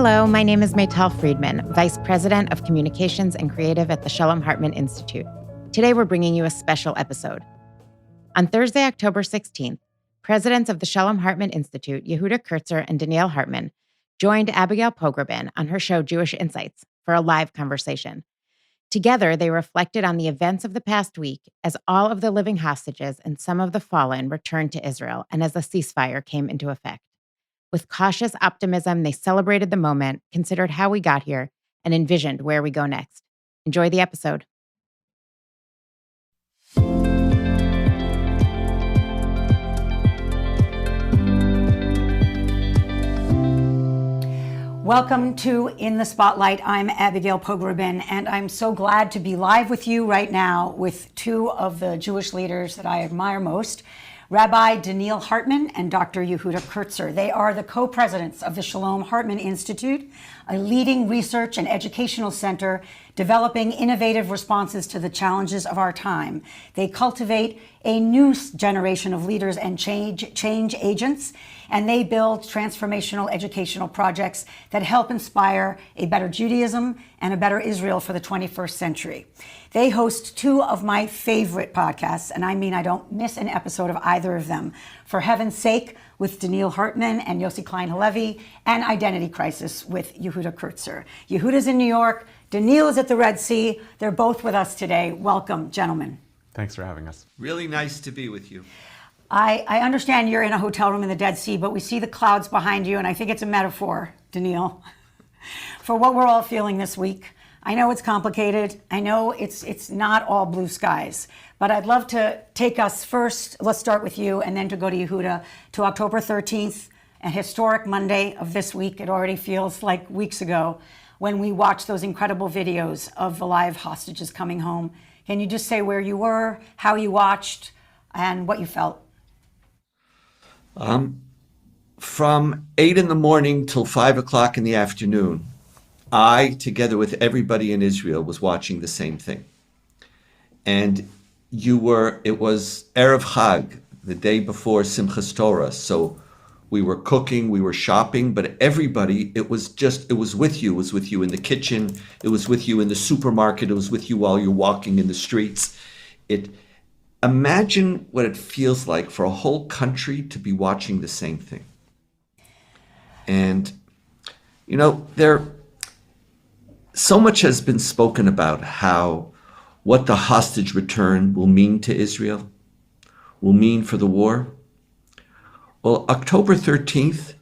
Hello, my name is Maytal Friedman, Vice President of Communications and Creative at the Shalom Hartman Institute. Today we're bringing you a special episode. On Thursday, October 16th, presidents of the Shalom Hartman Institute, Yehuda Kurtzer and Donniel Hartman, joined Abigail Pogrebin on her show Jewish Insights for a live conversation. Together, they reflected on the events of the past week as all of the living hostages and some of the fallen returned to Israel and as a ceasefire came into effect. With cautious optimism, they celebrated the moment, considered how we got here, and envisioned where we go next. Enjoy the episode. Welcome to In the Spotlight. I'm Abigail Pogrebin, and I'm so glad to be live with you right now with two of the Jewish leaders that I admire most, Rabbi Donniel Hartman and Dr. Yehuda Kurtzer. They are the co-presidents of the Shalom Hartman Institute, a leading research and educational center developing innovative responses to the challenges of our time. They cultivate a new generation of leaders and change agents, and they build transformational educational projects that help inspire a better Judaism and a better Israel for the 21st century. They host two of my favorite podcasts, and I mean I don't miss an episode of either of them. For Heaven's Sake with Donniel Hartman and Yossi Klein Halevi, and Identity Crisis with Yehuda Kurtzer. Yehuda's in New York, Donniel is at the Red Sea. They're both with us today. Welcome, gentlemen. Thanks for having us. Really nice to be with you. I understand you're in a hotel room in the Dead Sea, but we see the clouds behind you, and I think it's a metaphor, Donniel, for what we're all feeling this week. I know it's complicated. I know it's not all blue skies, but I'd love to take us first, let's start with you, and then to go to Yehuda, to October 13th, a historic Monday of this week. It already feels like weeks ago when we watched those incredible videos of the live hostages coming home. Can you just say where you were, how you watched, and what you felt? From 8 in the morning till 5 o'clock in the afternoon, I, together with everybody in Israel, was watching the same thing. And it was Erev Chag, the day before Simchas Torah. So we were cooking, we were shopping, but everybody, it was with you. It was with you in the kitchen. It was with you in the supermarket. It was with you while you're walking in the streets. Imagine what it feels like for a whole country to be watching the same thing. And, so much has been spoken about what the hostage return will mean to Israel, will mean for the war. Well, October 13th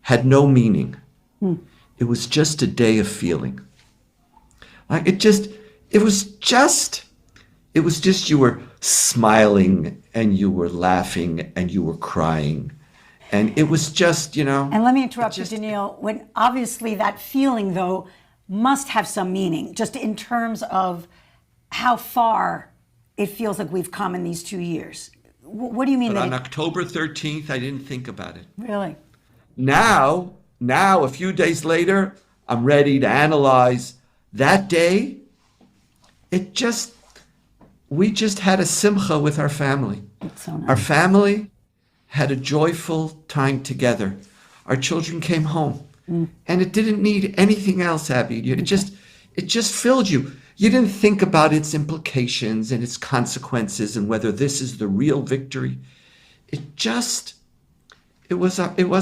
had no meaning. It was just a day of feeling. It was just you were smiling and you were laughing and you were crying. And it was just, And let me interrupt you, Donniel. When obviously that feeling, though, must have some meaning, just in terms of how far it feels like we've come in these 2 years. What do you mean? But on October 13th, I didn't think about it. Really? Now, a few days later, I'm ready to analyze that day. We just had a simcha with our family. It's so nice. Our family had a joyful time together. Our children came home. And it didn't need anything else, Abby. It just filled you. You didn't think about its implications and its consequences and whether this is the real victory. It was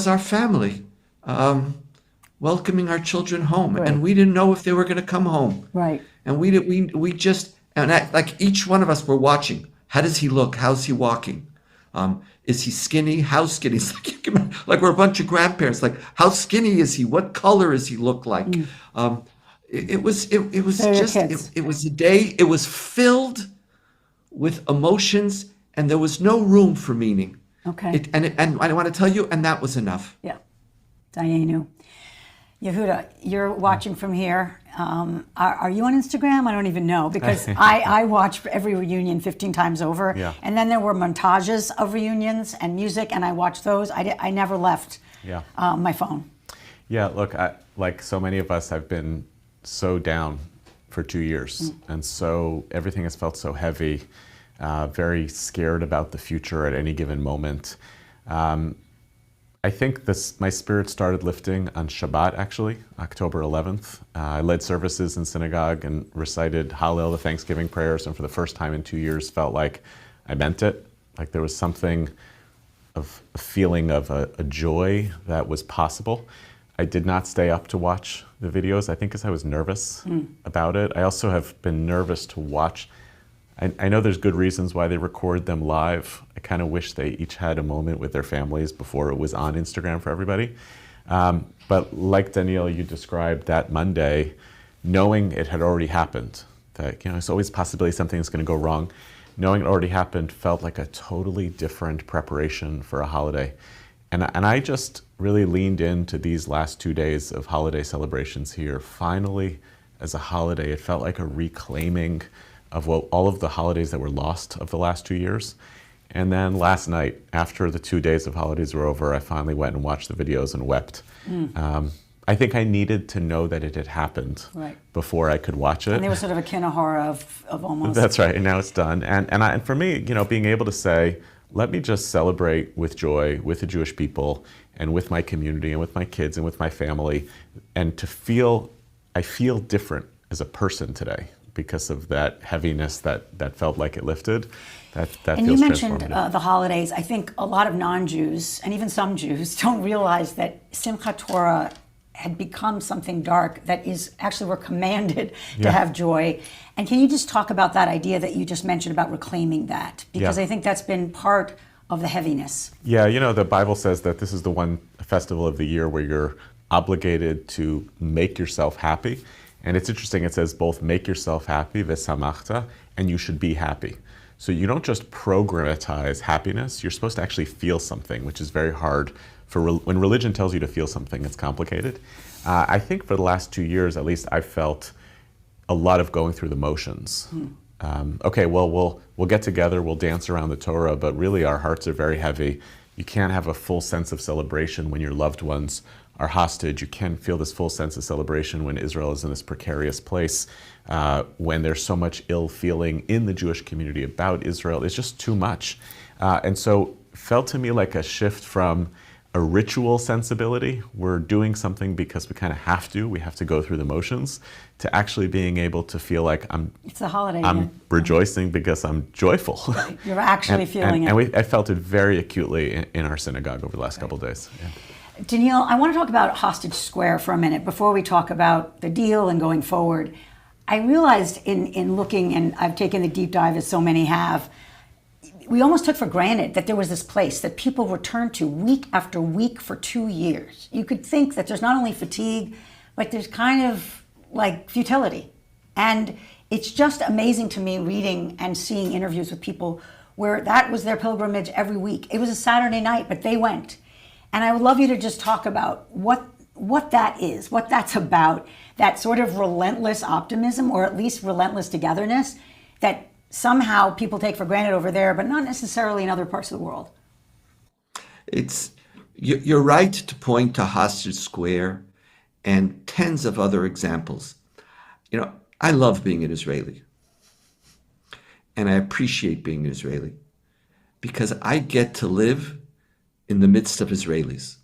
our family welcoming our children home, right. And we didn't know if they were going to come home. Right. And like each one of us were watching. How does he look? How's he walking? Is he skinny? How skinny? It's like we're a bunch of grandparents. Like, how skinny is he? What color does he look like? It was a day. It was filled with emotions, and there was no room for meaning. Okay. And I want to tell you, and that was enough. Yeah. Dayenu. Yehuda, you're watching from here. Are you on Instagram? I don't even know, because I watch every reunion 15 times over. Yeah. And then there were montages of reunions and music, and I watched those. I never left my phone. Yeah, look, like so many of us, I've been so down for 2 years. And so everything has felt so heavy, very scared about the future at any given moment. I think my spirit started lifting on Shabbat, actually, October 11th. I led services in synagogue and recited Hallel, the Thanksgiving prayers, and for the first time in 2 years felt like I meant it. Like there was something of a feeling of a joy that was possible. I did not stay up to watch the videos, I think because I was nervous about it. I also have been nervous to watch. I know there's good reasons why they record them live. I kind of wish they each had a moment with their families before it was on Instagram for everybody. But like Donniel, you described that Monday, knowing it had already happened, that it's always a possibility something's going to go wrong. Knowing it already happened felt like a totally different preparation for a holiday. And I just really leaned into these last 2 days of holiday celebrations here. Finally, as a holiday, it felt like a reclaiming of all of the holidays that were lost of the last 2 years. And then last night, after the 2 days of holidays were over, I finally went and watched the videos and wept. I think I needed to know that it had happened before I could watch it. And there was sort of a kinahara of almost. That's right, and now it's done. And for me, being able to say, let me just celebrate with joy with the Jewish people and with my community and with my kids and with my family, and I feel different as a person today because of that heaviness that felt like it lifted. That and feels you mentioned transformative. the holidays. I think a lot of non-Jews, and even some Jews, don't realize that Simchat Torah had become something dark that is actually we're commanded to have joy. And can you just talk about that idea that you just mentioned about reclaiming that? Because I think that's been part of the heaviness. Yeah, the Bible says that this is the one festival of the year where you're obligated to make yourself happy. And it's interesting, it says both make yourself happy, v'samachta, and you should be happy. So you don't just programmatize happiness, you're supposed to actually feel something, which is very hard. When religion tells you to feel something, it's complicated. I think for the last 2 years, at least, I felt a lot of going through the motions. Okay, well, we'll get together, we'll dance around the Torah, but really our hearts are very heavy. You can't have a full sense of celebration when your loved ones are hostage. You can't feel this full sense of celebration when Israel is in this precarious place, when there's so much ill feeling in the Jewish community about Israel. It's just too much. And so it felt to me like a shift from a ritual sensibility, we're doing something because we kind of have to, we have to go through the motions, to actually being able to feel like it's a holiday. I'm rejoicing because I'm joyful. You're actually feeling it. And I felt it very acutely in our synagogue over the last couple of days. Yeah. Donniel, I want to talk about Hostage Square for a minute before we talk about the deal and going forward. I realized in looking, and I've taken the deep dive as so many have, we almost took for granted that there was this place that people returned to week after week for 2 years. You could think that there's not only fatigue, but there's kind of like futility. And it's just amazing to me reading and seeing interviews with people where that was their pilgrimage every week. It was a Saturday night, but they went. And I would love you to just talk about what that is, what that's about, that sort of relentless optimism, or at least relentless togetherness that somehow people take for granted over there, but not necessarily in other parts of the world. You're right to point to Hostage Square and tens of other examples. I love being an Israeli. And I appreciate being an Israeli because I get to live in the midst of Israelis.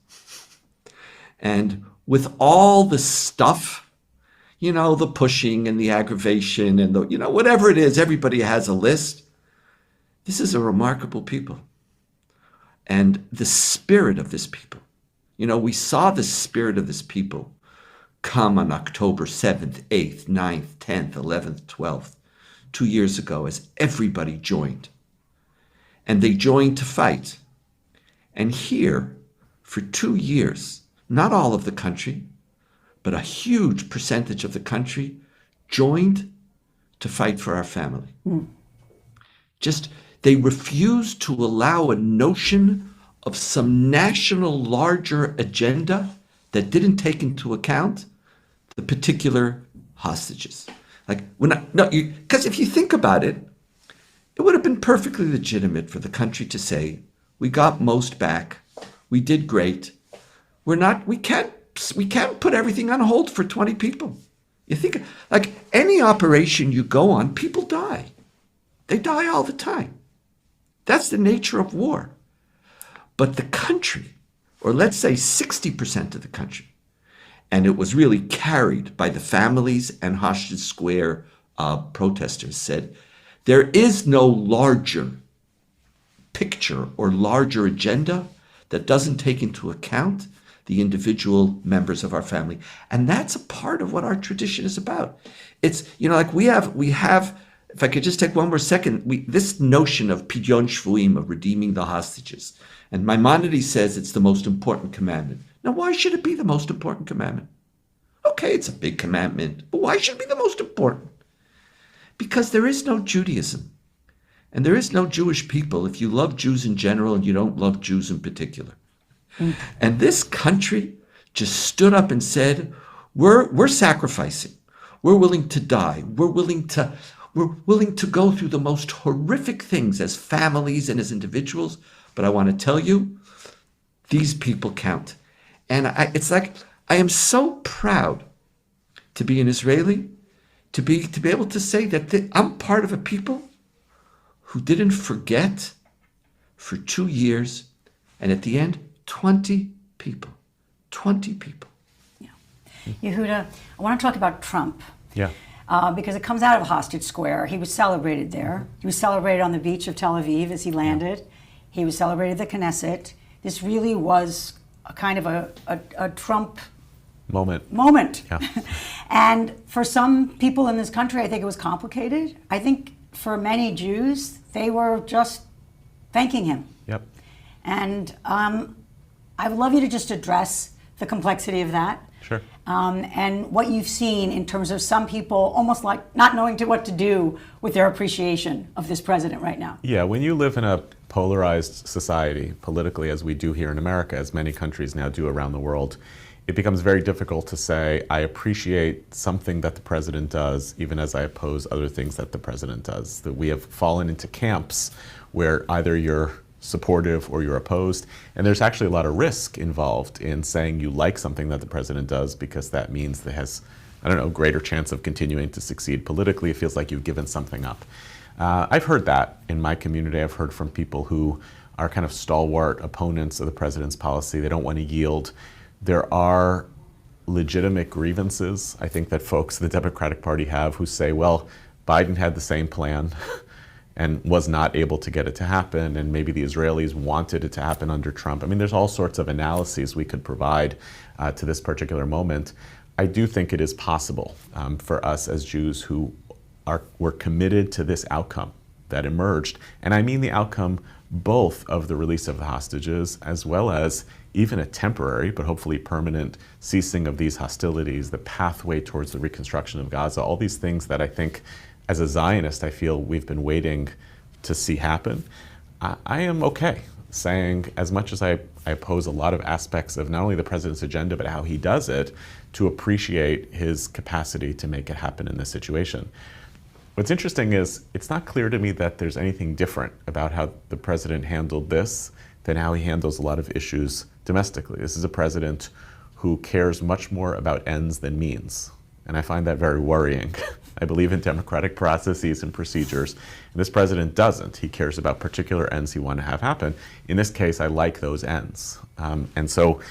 And with all the stuff, the pushing and the aggravation and whatever it is, everybody has a list. This is a remarkable people. And the spirit of this people, we saw the spirit of this people come on October 7th, 8th, 9th, 10th, 11th, 12th, 2 years ago as everybody joined. And they joined to fight. And here, for 2 years, not all of the country, but a huge percentage of the country joined to fight for our family. They refused to allow a notion of some national larger agenda that didn't take into account the particular hostages. Because if you think about it, it would have been perfectly legitimate for the country to say, we got most back, we did great, we can't put everything on hold for 20 people. You think, like any operation you go on, people die. They die all the time. That's the nature of war. But the country or let's say 60% of the country, and it was really carried by the families and Hostage Square protesters, said, there is no larger picture or larger agenda that doesn't take into account the individual members of our family. And that's a part of what our tradition is about. It's, like we have, if I could just take one more second, this notion of Pidyon Shvuim, of redeeming the hostages. And Maimonides says it's the most important commandment. Now, why should it be the most important commandment? Okay, it's a big commandment, but why should it be the most important? Because there is no Judaism, and there is no Jewish people if you love Jews in general and you don't love Jews in particular. And this country just stood up and said, we're sacrificing. We're willing to die. We're willing to go through the most horrific things as families and as individuals. But I want to tell you, these people count. And it's like, I am so proud to be an Israeli, to be able to say that I'm part of a people who didn't forget for 2 years, and at the end, 20 people. 20 people. Yeah. Yehuda, I want to talk about Trump. Yeah. Because it comes out of Hostage Square. He was celebrated there. He was celebrated on the beach of Tel Aviv as he landed. He was celebrated at the Knesset. This really was a kind of a Trump moment. Yeah. And for some people in this country, I think it was complicated. I think for many Jews, they were just thanking him. Yep. And I would love you to just address the complexity of that. Sure. And what you've seen in terms of some people almost like not knowing what to do with their appreciation of this president right now. Yeah, when you live in a polarized society, politically, as we do here in America, as many countries now do around the world, it becomes very difficult to say, I appreciate something that the president does, even as I oppose other things that the president does. That we have fallen into camps where either you're supportive or you're opposed, and there's actually a lot of risk involved in saying you like something that the president does, because that means that has, greater chance of continuing to succeed politically. It feels like you've given something up. I've heard that in my community. I've heard from people who are kind of stalwart opponents of the president's policy. They don't want to yield. There are legitimate grievances, I think, that folks in the Democratic Party have who say, well, Biden had the same plan and was not able to get it to happen, and maybe the Israelis wanted it to happen under Trump. I mean, there's all sorts of analyses we could provide to this particular moment. I do think it is possible for us as Jews who were committed to this outcome that emerged, and I mean the outcome both of the release of the hostages as well as even a temporary but hopefully permanent ceasing of these hostilities, the pathway towards the reconstruction of Gaza, all these things that I think as a Zionist, I feel we've been waiting to see happen. I am okay saying, as much as I oppose a lot of aspects of not only the president's agenda, but how he does it, to appreciate his capacity to make it happen in this situation. What's interesting is it's not clear to me that there's anything different about how the president handled this than how he handles a lot of issues domestically. This is a president who cares much more about ends than means. And I find that very worrying. I believe in democratic processes and procedures, and this president doesn't. He cares about particular ends he wants to have happen. In this case, I like those ends. And so,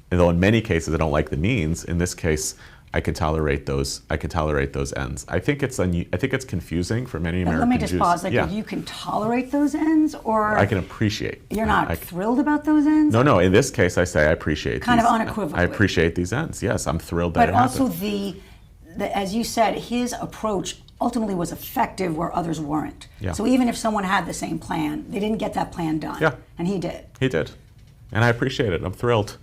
though in many cases I don't like the means, in this case, I can tolerate those. I can tolerate those ends. I think it's confusing for many American Jews. Let me just pause. You can tolerate those ends, or I can appreciate. You're not thrilled about those ends? No. In this case, I say I appreciate. Kind of unequivocally. I appreciate these ends. Yes, I'm thrilled that it happened. But also as you said, his approach ultimately was effective where others weren't. Yeah. So even if someone had the same plan, they didn't get that plan done. Yeah. And he did. He did. And I appreciate it. I'm thrilled.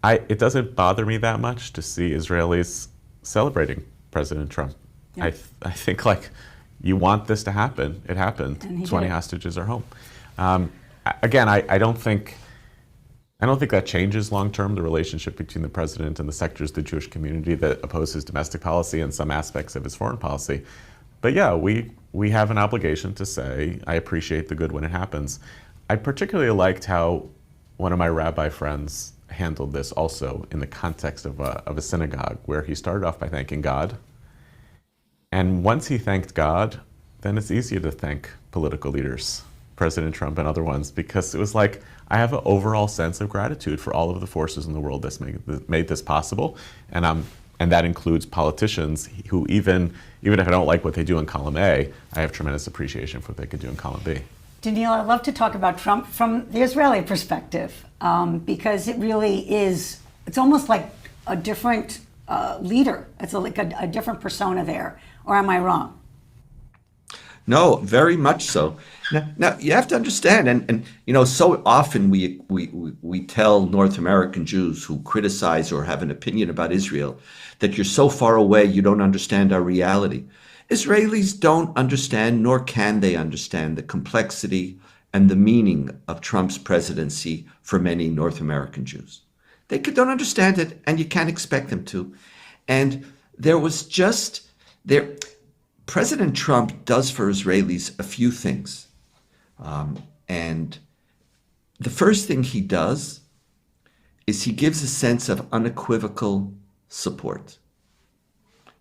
It doesn't bother me that much to see Israelis celebrating President Trump. Yeah. I think, you want this to happen. It happened. 20 hostages are home. Again, I don't think that changes long-term the relationship between the president and the sectors of the Jewish community that oppose his domestic policy and some aspects of his foreign policy. But yeah, we have an obligation to say, I appreciate the good when it happens. I particularly liked how one of my rabbi friends handled this also in the context of a synagogue, where he started off by thanking God. And once he thanked God, then it's easier to thank political leaders. President Trump and other ones, because it was like, I have an overall sense of gratitude for all of the forces in the world that's made this possible. And that includes politicians who even if I don't like what they do in column A, I have tremendous appreciation for what they could do in column B. Donniel, I'd love to talk about Trump from the Israeli perspective, because it really is, it's almost like a different leader. It's like a different persona there. Or am I wrong? No, very much so. Now you have to understand, and so often we tell North American Jews who criticize or have an opinion about Israel that you're so far away you don't understand our reality. Israelis don't understand, nor can they understand, the complexity and the meaning of Trump's presidency for many North American Jews. They don't understand it, and you can't expect them to. And President Trump does for Israelis a few things. And the first thing he does is he gives a sense of unequivocal support.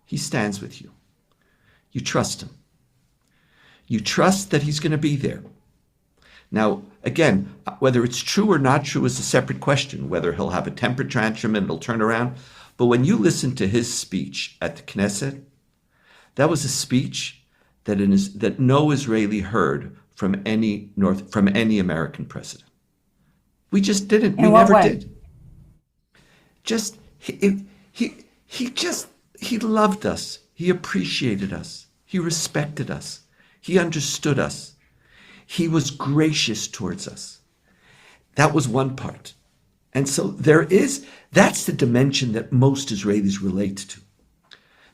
He stands with you. You trust him. You trust that he's going to be there. Now, again, whether it's true or not true is a separate question, whether he'll have a temper tantrum and it'll turn around. But when you listen to his speech at the Knesset, that was a speech that no Israeli heard from any American president. We just didn't. We never did. He loved us. He appreciated us. He respected us. He understood us. He was gracious towards us. That was one part. And so that's the dimension that most Israelis relate to.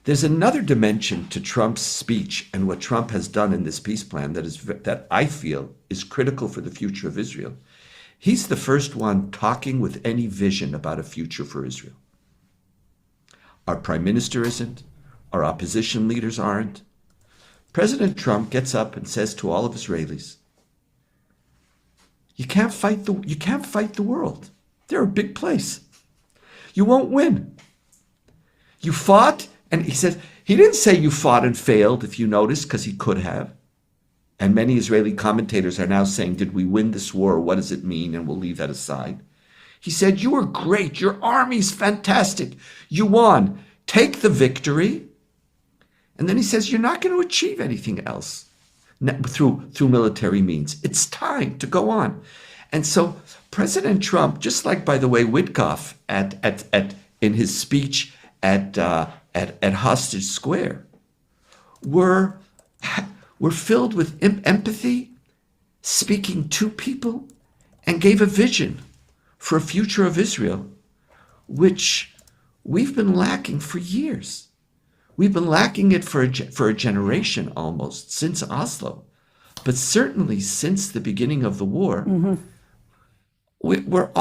There's another dimension to Trump's speech and what Trump has done in this peace plan that I feel is critical for the future of Israel. He's the first one talking with any vision about a future for Israel. Our prime minister isn't. Our opposition leaders aren't. President Trump gets up and says to all of Israelis, you can't fight the world. They're a big place. You won't win. You fought. And he didn't say you fought and failed, if you notice, because he could have. And many Israeli commentators are now saying, did we win this war? What does it mean? And we'll leave that aside. He said, you were great. Your army's fantastic. You won. Take the victory. And then he says, you're not going to achieve anything else through military means. It's time to go on. And so President Trump, just like, by the way, Witkoff in his speech at Hostage Square, were filled with empathy, speaking to people, and gave a vision for a future of Israel, which we've been lacking for years. We've been lacking it for a generation almost, since Oslo, but certainly since the beginning of the war. Mm-hmm. We're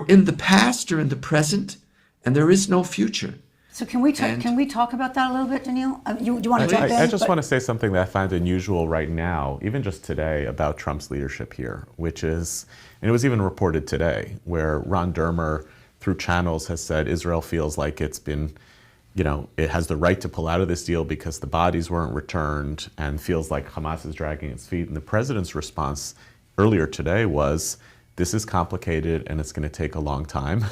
in the past or in the present, and there is no future. So can we talk about that a little bit, Donniel? Do you want to jump in? I just want to say something that I find unusual right now, even just today, about Trump's leadership here, which is, and it was even reported today, where Ron Dermer, through channels, has said Israel feels like it's been, it has the right to pull out of this deal because the bodies weren't returned, and feels like Hamas is dragging its feet. And the president's response earlier today was, this is complicated and it's going to take a long time.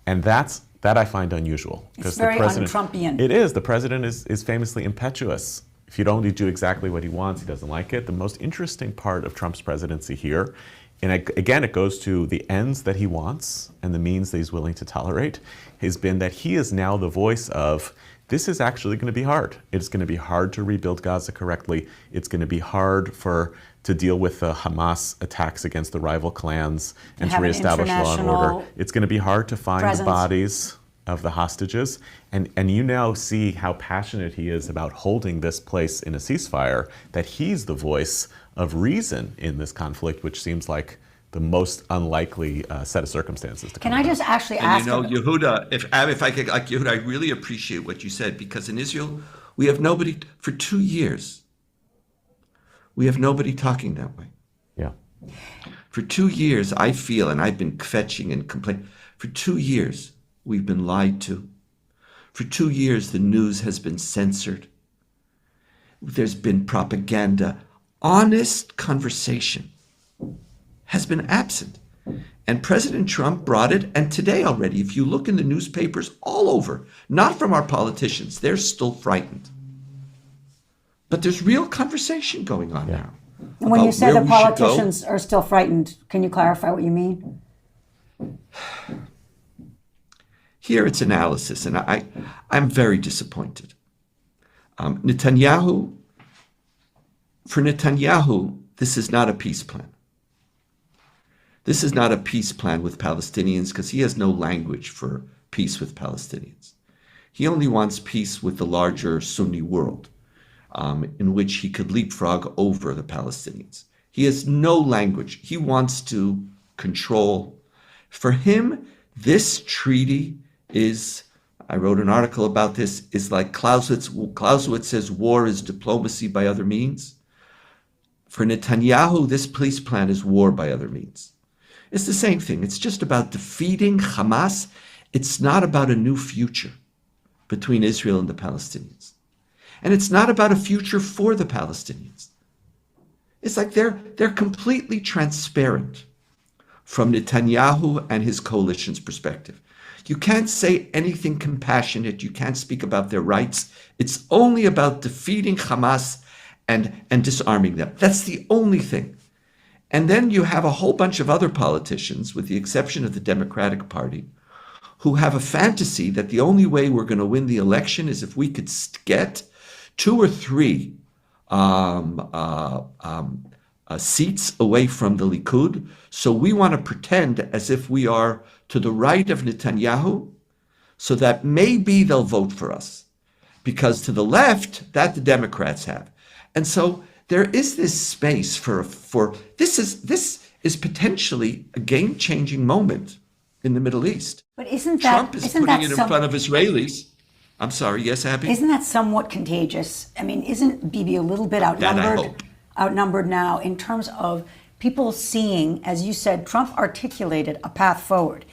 And that I find unusual. It's very un-Trumpian. It is. The president is famously impetuous. If you don't do exactly what he wants, he doesn't like it. The most interesting part of Trump's presidency here, and again, it goes to the ends that he wants and the means that he's willing to tolerate, has been that he is now the voice of, this is actually going to be hard. It's going to be hard to rebuild Gaza correctly. It's going to be hard to deal with the Hamas attacks against the rival clans and to reestablish law and order. It's going to be hard to find the bodies of the hostages. And you now see how passionate he is about holding this place in a ceasefire, that he's the voice of reason in this conflict, which seems like the most unlikely set of circumstances to come Can I just actually ask? Yehuda, if I could, Yehuda, I really appreciate what you said, because in Israel, we have nobody, for 2 years, we have nobody talking that way. Yeah. For 2 years, I feel, and I've been fetching and complaining, for 2 years, we've been lied to. For 2 years, the news has been censored. There's been propaganda honest conversation has been absent. And President Trump brought it, and today already, if you look in the newspapers all over, not from our politicians, they're still frightened. But there's real conversation going on now. And when you say the politicians are still frightened, can you clarify what you mean? Here it's analysis, and I'm very disappointed. For Netanyahu, this is not a peace plan. This is not a peace plan with Palestinians because he has no language for peace with Palestinians. He only wants peace with the larger Sunni world, in which he could leapfrog over the Palestinians. He has no language. He wants to control. For him, this treaty is, I wrote an article about this, is like Clausewitz says war is diplomacy by other means. For Netanyahu, this peace plan is war by other means. It's the same thing. It's just about defeating Hamas. It's not about a new future between Israel and the Palestinians. And it's not about a future for the Palestinians. It's like they're completely transparent from Netanyahu and his coalition's perspective. You can't say anything compassionate. You can't speak about their rights. It's only about defeating Hamas and disarming them. That's the only thing. And then you have a whole bunch of other politicians, with the exception of the Democratic Party, who have a fantasy that the only way we're going to win the election is if we could get 2 or 3 seats away from the Likud. So we want to pretend as if we are to the right of Netanyahu, so that maybe they'll vote for us. Because to the left, that the Democrats have. And so there is this space for this is potentially a game-changing moment in the Middle East. But isn't Trump is putting it in front of Israelis. I'm sorry, yes, Abby? Isn't that somewhat contagious? I mean, isn't Bibi a little bit outnumbered now in terms of people seeing, as you said, Trump articulated a path forward.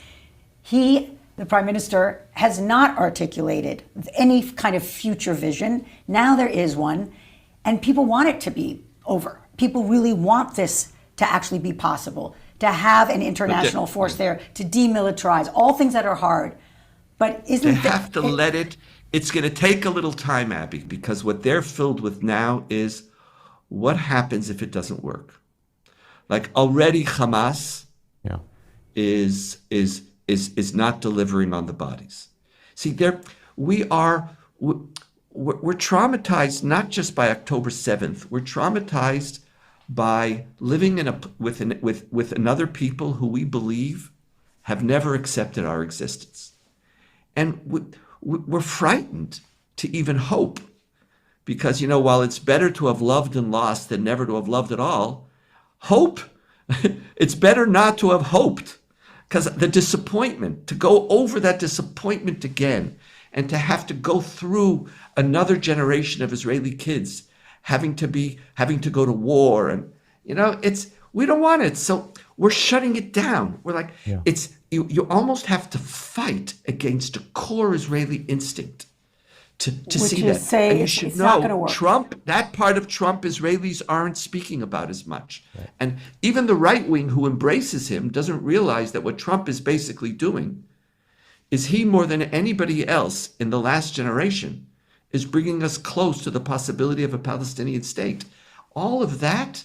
He, the prime minister, has not articulated any kind of future vision. Now there is one. And people want it to be over. People really want this to actually be possible, to have an international force there, to demilitarize, all things that are hard. But isn't let it, it's going to take a little time, Abby, because what they're filled with now is what happens if it doesn't work? Like already Hamas is not delivering on the bodies. See, we're traumatized not just by October 7th. We're traumatized by living with another people who we believe have never accepted our existence. And we're frightened to even hope because, while it's better to have loved and lost than never to have loved at all, hope, it's better not to have hoped because the disappointment, to go over that disappointment again, and to have to go through another generation of Israeli kids having to go to war, and we don't want it, so we're shutting it down. We're like, you almost have to fight against a core Israeli instinct to see that. And you should know Trump, that part of Trump Israelis aren't speaking about as much. Right. And even the right wing who embraces him doesn't realize that what Trump is basically doing is he, more than anybody else in the last generation, is bringing us close to the possibility of a Palestinian state. All of that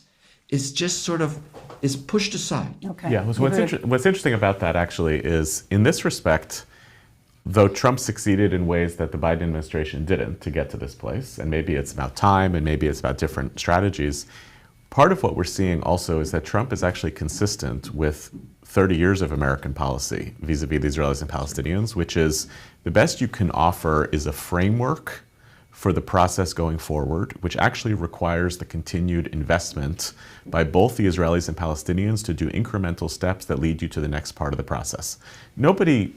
is just sort of is pushed aside. Okay. Yeah, what's interesting about that actually is, in this respect, though Trump succeeded in ways that the Biden administration didn't to get to this place, and maybe it's about time and maybe it's about different strategies, part of what we're seeing also is that Trump is actually consistent with 30 years of American policy vis-a-vis the Israelis and Palestinians, which is the best you can offer is a framework for the process going forward, which actually requires the continued investment by both the Israelis and Palestinians to do incremental steps that lead you to the next part of the process. Nobody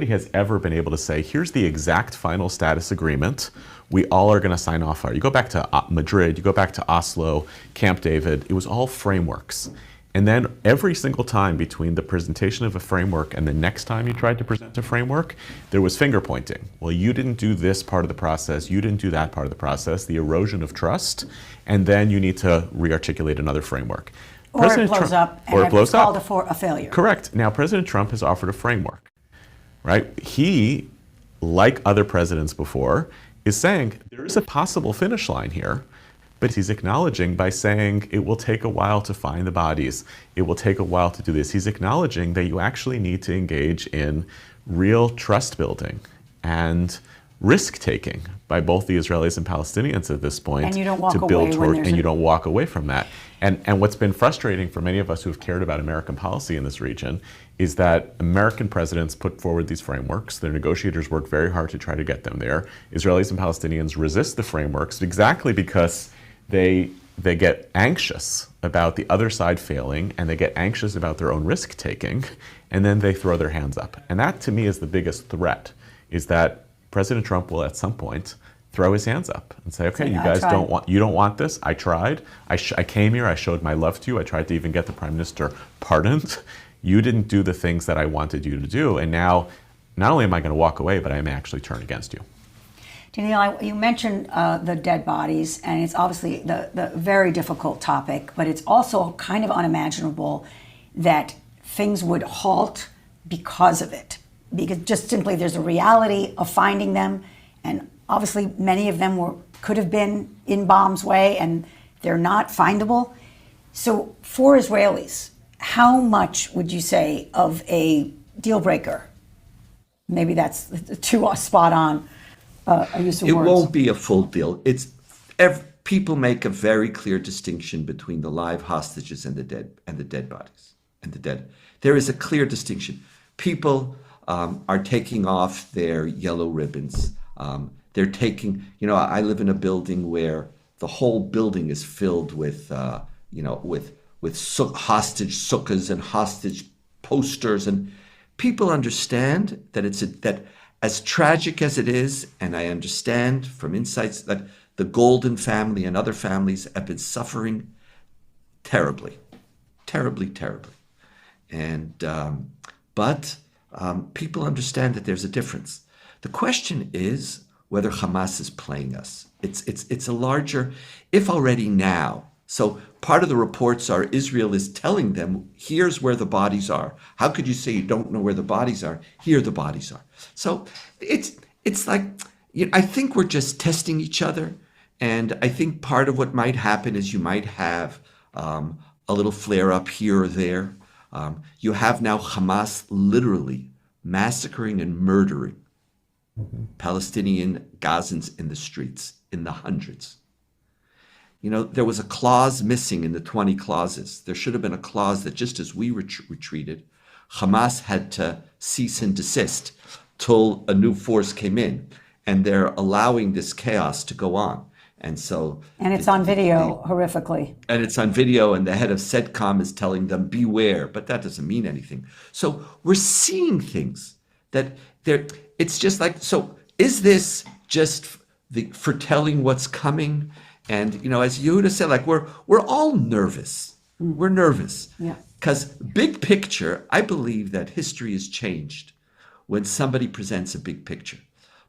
has ever been able to say, here's the exact final status agreement we all are going to sign off on. You go back to Madrid, you go back to Oslo, Camp David, it was all frameworks. And then every single time between the presentation of a framework and the next time you tried to present a framework, there was finger pointing. Well, you didn't do this part of the process, you didn't do that part of the process, the erosion of trust, and then you need to re-articulate another framework. Or it blows up, and it's called a failure. Correct. Now, President Trump has offered a framework, right? He, like other presidents before, is saying there is a possible finish line here, but he's acknowledging by saying it will take a while to find the bodies. It will take a while to do this. He's acknowledging that you actually need to engage in real trust building and risk taking by both the Israelis and Palestinians at this point, and you don't walk to build away toward, when and you don't walk away from that. And what's been frustrating for many of us who have cared about American policy in this region is that American presidents put forward these frameworks. Their negotiators work very hard to try to get them there. Israelis and Palestinians resist the frameworks exactly because they get anxious about the other side failing, and they get anxious about their own risk taking, and then they throw their hands up. And that, to me, is the biggest threat, is that President Trump will at some point throw his hands up and say, okay, you guys don't want this. I tried. I came here. I showed my love to you. I tried to even get the prime minister pardoned. You didn't do the things that I wanted you to do. And now, not only am I going to walk away, but I may actually turn against you. Donniel, you mentioned the dead bodies, and it's obviously the very difficult topic, but it's also kind of unimaginable that things would halt because of it. Because just simply there's a reality of finding them, and obviously many of them could have been in bomb's way, and they're not findable. So for Israelis, how much would you say of a deal breaker? Maybe that's too spot on. It won't be a full deal. People make a very clear distinction between the live hostages and the dead bodies. There is a clear distinction. People are taking off their yellow ribbons. They're taking. I live in a building where the whole building is filled with hostage sukkahs and hostage posters, and people understand that as tragic as it is, and I understand from insights that the Golden family and other families have been suffering terribly, terribly, terribly. But people understand that there's a difference. The question is whether Hamas is playing us. It's a larger, if already now. So part of the reports are Israel is telling them, here's where the bodies are. How could you say you don't know where the bodies are? Here the bodies are. So it's like, I think we're just testing each other. And I think part of what might happen is you might have a little flare up here or there. You have now Hamas literally massacring and murdering Palestinian Gazans in the streets in the hundreds. There was a clause missing in the 20 clauses. There should have been a clause that just as we retreated, Hamas had to cease and desist till a new force came in. And they're allowing this chaos to go on. And it's on video, horrifically. And it's on video, and the head of CENTCOM is telling them, beware, but that doesn't mean anything. So we're seeing things that it's just like, so is this just foretelling what's coming? And, as Yehuda said, like we're all nervous. We're nervous. Yeah. Because big picture, I believe that history is changed when somebody presents a big picture.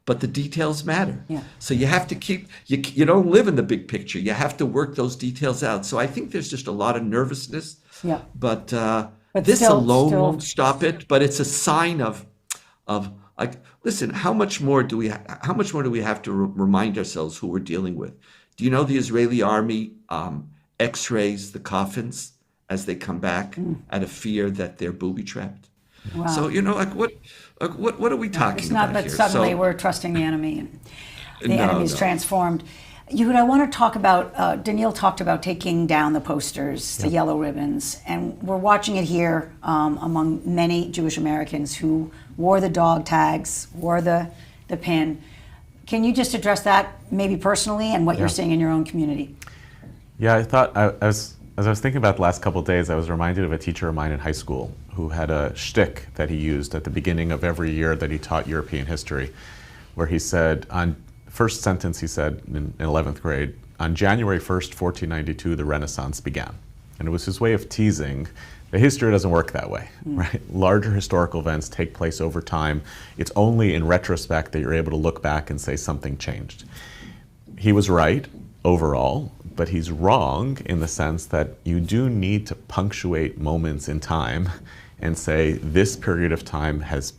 But the details matter. Yeah. So you have to you don't live in the big picture. You have to work those details out. So I think there's just a lot of nervousness. Yeah. But this still won't stop it. But it's a sign of like, listen, how much more do we have to remind ourselves who we're dealing with? Do you know the Israeli army X-rays the coffins as they come back out of fear that they're booby-trapped? Wow. So, what are we talking about here? It's not that suddenly we're trusting the enemy and the enemy's transformed. Yehuda, I want to talk about, Donniel talked about taking down the posters, the yellow ribbons, and we're watching it here among many Jewish Americans who wore the dog tags, wore the pin. Can you just address that maybe personally and what you're seeing in your own community? Yeah, I thought, as I was thinking about the last couple of days, I was reminded of a teacher of mine in high school who had a shtick that he used at the beginning of every year that he taught European history, where he said, first sentence he said in 11th grade, on January 1st, 1492, the Renaissance began. And it was his way of teasing that history doesn't work that way, right? Larger historical events take place over time. It's only in retrospect that you're able to look back and say something changed. He was right overall, but he's wrong in the sense that you do need to punctuate moments in time and say this period of time has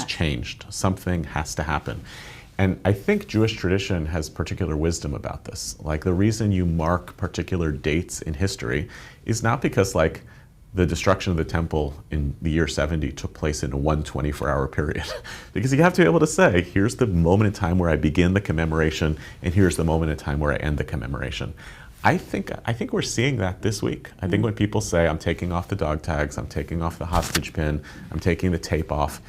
changed. Something has to happen. And I think Jewish tradition has particular wisdom about this. Like, the reason you mark particular dates in history is not because, like, the destruction of the temple in the year 70 took place in a 124-hour period. Because you have to be able to say, here's the moment in time where I begin the commemoration, and here's the moment in time where I end the commemoration. I think we're seeing that this week. I think when people say, I'm taking off the dog tags, I'm taking off the hostage pin, I'm taking the tape off,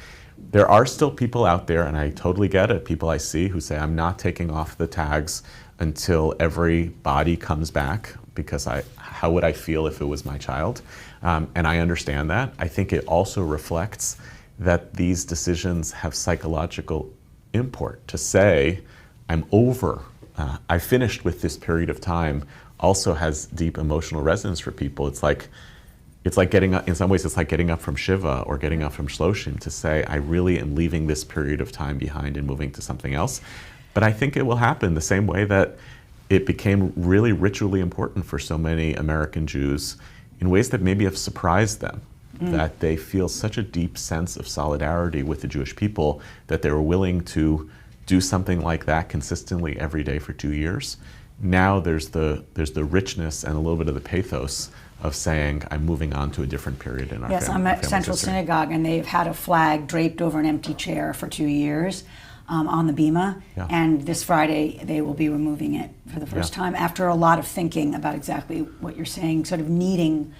there are still people out there, and I totally get it, people I see who say, I'm not taking off the tags until every body comes back, because how would I feel if it was my child? And I understand that. I think it also reflects that these decisions have psychological import. To say, I'm over, I finished with this period of time, also has deep emotional resonance for people. It's like getting up, in some ways, it's like getting up from Shiva or getting up from Shloshim to say, I really am leaving this period of time behind and moving to something else. But I think it will happen the same way that it became really ritually important for so many American Jews in ways that maybe have surprised them, that they feel such a deep sense of solidarity with the Jewish people that they were willing to do something like that consistently every day for 2 years. Now there's the richness and a little bit of the pathos of saying, I'm moving on to a different period in our Yes, I'm at Central Synagogue, and they've had a flag draped over an empty chair for 2 years on the bima, and this Friday they will be removing it for the first time after a lot of thinking about exactly what you're saying, sort of needing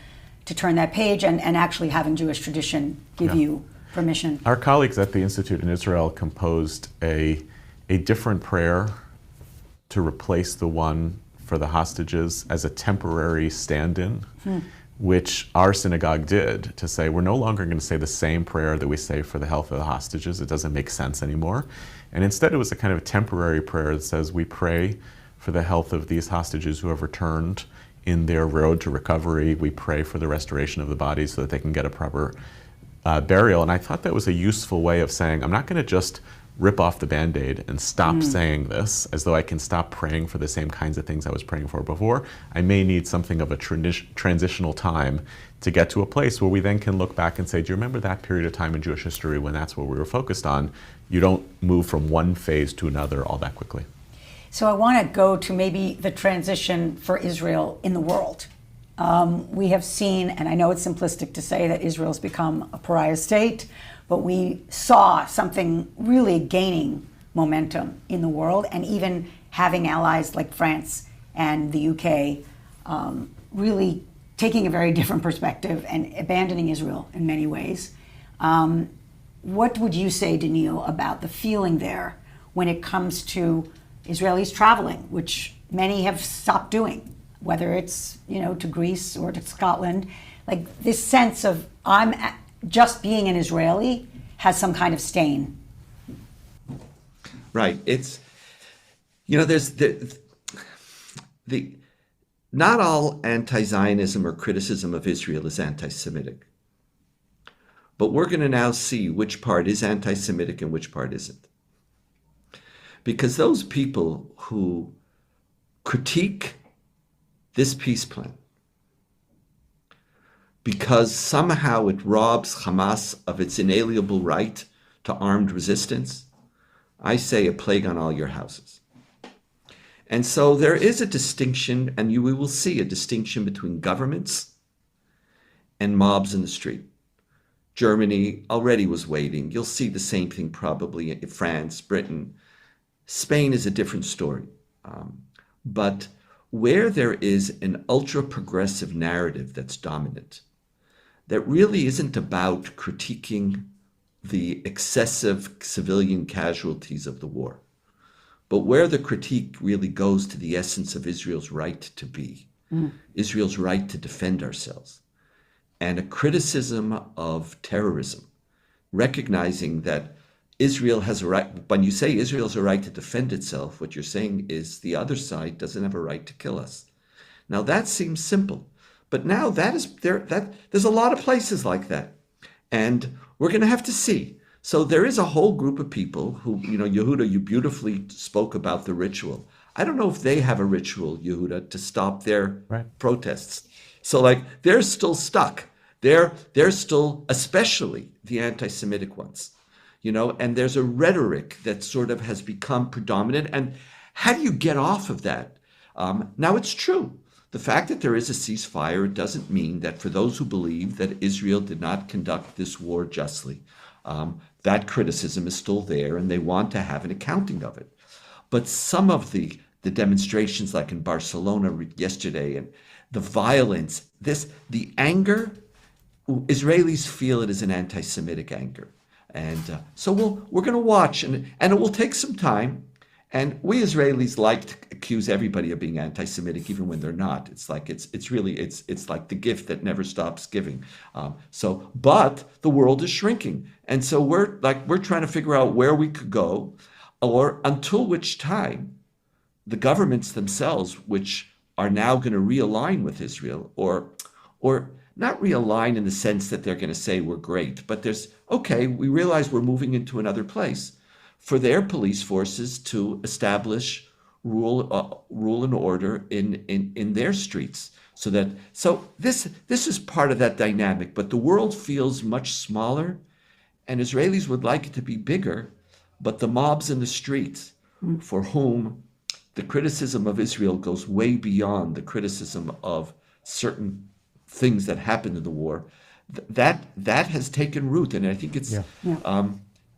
to turn that page and actually having Jewish tradition give you permission. Our colleagues at the Institute in Israel composed a different prayer to replace the one for the hostages as a temporary stand-in, which our synagogue did, to say we're no longer going to say the same prayer that we say for the health of the hostages. It doesn't make sense anymore. And instead it was a kind of temporary prayer that says we pray for the health of these hostages who have returned in their road to recovery. We pray for the restoration of the bodies so that they can get a proper burial. And I thought that was a useful way of saying, I'm not going to just rip off the Band-Aid and stop saying this, as though I can stop praying for the same kinds of things I was praying for before. I may need something of a transitional time to get to a place where we then can look back and say, do you remember that period of time in Jewish history when that's what we were focused on? You don't move from one phase to another all that quickly. So I want to go to maybe the transition for Israel in the world. We have seen, and I know it's simplistic to say that Israel's become a pariah state, but we saw something really gaining momentum in the world, and even having allies like France and the UK really taking a very different perspective and abandoning Israel in many ways. What would you say, Donniel, about the feeling there when it comes to Israelis traveling, which many have stopped doing, whether it's to Greece or to Scotland? Like, this sense of just being an Israeli has some kind of stain. Right. It's, there's the not all anti-Zionism or criticism of Israel is anti-Semitic. But we're going to now see which part is anti-Semitic and which part isn't. Because those people who critique this peace plan because somehow it robs Hamas of its inalienable right to armed resistance, I say a plague on all your houses. And so there is a distinction, and we will see a distinction between governments and mobs in the street. Germany already was waiting. You'll see the same thing probably in France, Britain. Spain is a different story. But where there is an ultra-progressive narrative that's dominant, that really isn't about critiquing the excessive civilian casualties of the war, but where the critique really goes to the essence of Israel's right to be, Israel's right to defend ourselves, and a criticism of terrorism, recognizing that Israel has a right. When you say Israel has a right to defend itself, what you're saying is the other side doesn't have a right to kill us. Now that seems simple, But now there's a lot of places like that. And we're going to have to see. So there is a whole group of people who, Yehuda, you beautifully spoke about the ritual. I don't know if they have a ritual, Yehuda, to stop their protests. So they're still stuck. They're still, especially the anti-Semitic ones, and there's a rhetoric that sort of has become predominant. And how do you get off of that? Now, it's true. The fact that there is a ceasefire doesn't mean that for those who believe that Israel did not conduct this war justly, that criticism is still there, and they want to have an accounting of it. But some of the demonstrations, like in Barcelona yesterday, and the violence, the anger, Israelis feel it is an anti-Semitic anger. And so we're going to watch, and it will take some time. And we Israelis like to accuse everybody of being anti-Semitic, even when they're not. It's like it's like the gift that never stops giving. But the world is shrinking, and so we're trying to figure out where we could go, or until which time the governments themselves, which are now going to realign with Israel, or not realign in the sense that they're going to say we're great, but we realize we're moving into another place, for their police forces to establish rule and order in their streets. So this is part of that dynamic, but the world feels much smaller, and Israelis would like it to be bigger, but the mobs in the streets, for whom the criticism of Israel goes way beyond the criticism of certain things that happened in the war, that has taken root, and I think it's